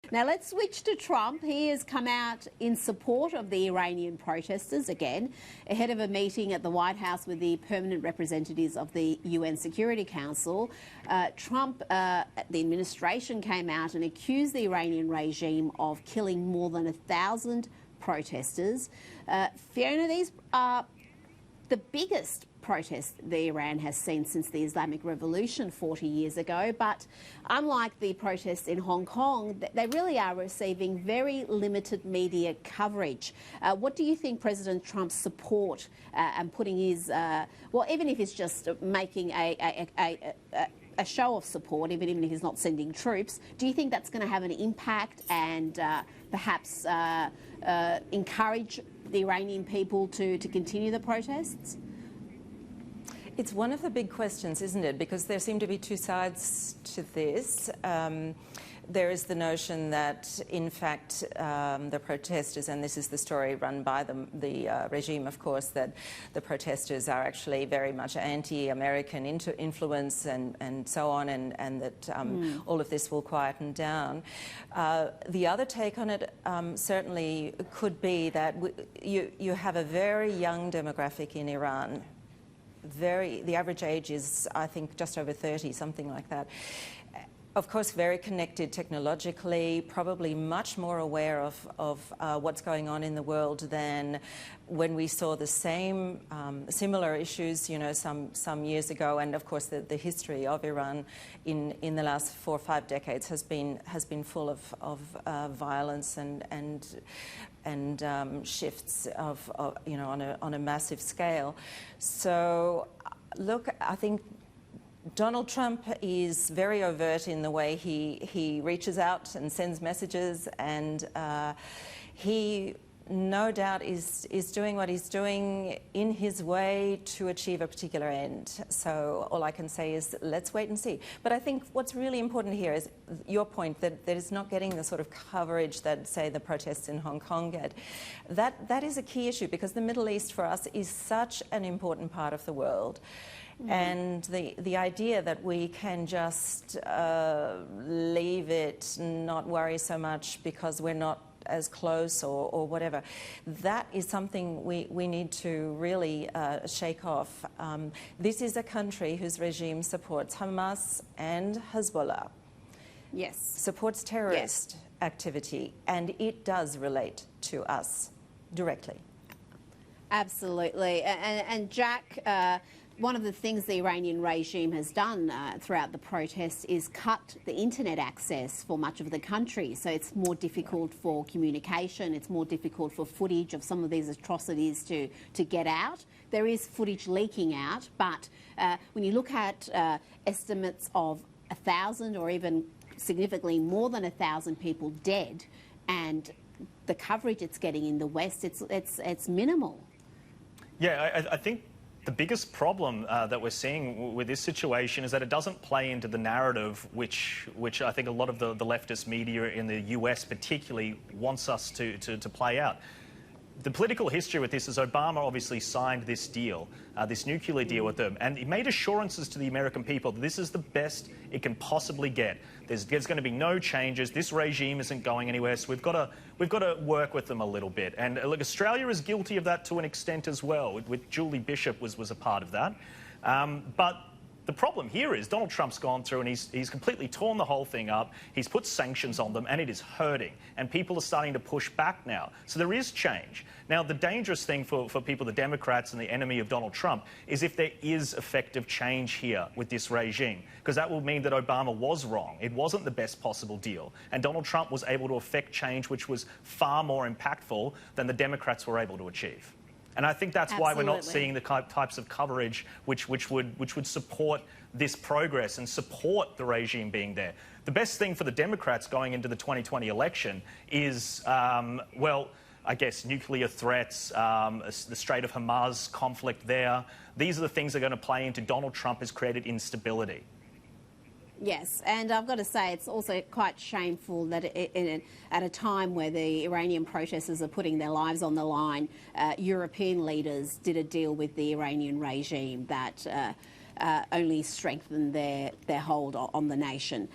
Now let's switch to Trump. He has come out in support of the Iranian protesters again, ahead of a meeting at the White House with the permanent representatives of the UN Security Council. Trump, the administration came out and accused the Iranian regime of killing more than 1,000 protesters. Fiona, these are the biggest protests that Iran has seen since the Islamic Revolution 40 years ago. But unlike the protests in Hong Kong, they really are receiving very limited media coverage. What do you think President Trump's support and putting his, well, even if it's just making a show of support, even if he's not sending troops, do you think that's going to have an impact and perhaps encourage the Iranian people to continue the protests? It's one of the big questions, isn't it? Because there seem to be two sides to this. There is the notion that, in fact, the protesters, and this is the story run by the regime, of course, that the protesters are actually very much anti-American influence and so on, and that all of this will quieten down. The other take on it certainly could be that you have a very young demographic in Iran. The average age is, I think, just over 30, something like that. Of course, very connected technologically, probably much more aware of what's going on in the world than when we saw the same similar issues, you know, some years ago. And of course, the history of Iran in the last 4 or 5 decades has been full of violence and shifts of you know, on a massive scale. So, look, I think Donald Trump is very overt in the way he reaches out and sends messages, and he no doubt is doing what he's doing in his way to achieve a particular end. So all I can say is let's wait and see. But I think what's really important here is your point that it's not getting the sort of coverage that, say, the protests in Hong Kong get. That is a key issue, because the Middle East for us is such an important part of the world. And the idea that we can just leave it, not worry so much because we're not as close or whatever, that is something we need to really shake off. This is a country whose regime supports Hamas and Hezbollah. Yes. Supports terrorist activity, and it does relate to us directly. Absolutely. And Jack, one of the things the Iranian regime has done throughout the protests is cut the internet access for much of the country. So it's more difficult for communication, it's more difficult for footage of some of these atrocities to get out. There is footage leaking out, but when you look at estimates of 1,000 or even significantly more than 1,000 people dead, and the coverage it's getting in the West, it's minimal. Yeah, I think the biggest problem that we're seeing with this situation is that it doesn't play into the narrative which I think a lot of the leftist media in the US particularly wants us to play out. The political history with this is Obama obviously signed this deal, this nuclear deal with them, and he made assurances to the American people that this is the best it can possibly get. There's going to be no changes. This regime isn't going anywhere, so we've got to work with them a little bit. And look, Australia is guilty of that to an extent as well. With Julie Bishop was a part of that, but the problem here is Donald Trump's gone through and he's completely torn the whole thing up. He's put sanctions on them, and it is hurting. And people are starting to push back now. So there is change. Now, the dangerous thing for people, the Democrats and the enemy of Donald Trump, is if there is effective change here with this regime, because that will mean that Obama was wrong. It wasn't the best possible deal. And Donald Trump was able to effect change which was far more impactful than the Democrats were able to achieve. And I think that's why we're not seeing the types of coverage which would support this progress and support the regime being there. The best thing for the Democrats going into the 2020 election is, well, I guess nuclear threats, the Strait of Hormuz conflict there. These are the things that are going to play into Donald Trump has created instability. Yes, and I've got to say it's also quite shameful that at a time where the Iranian protesters are putting their lives on the line, European leaders did a deal with the Iranian regime that only strengthened their hold on the nation.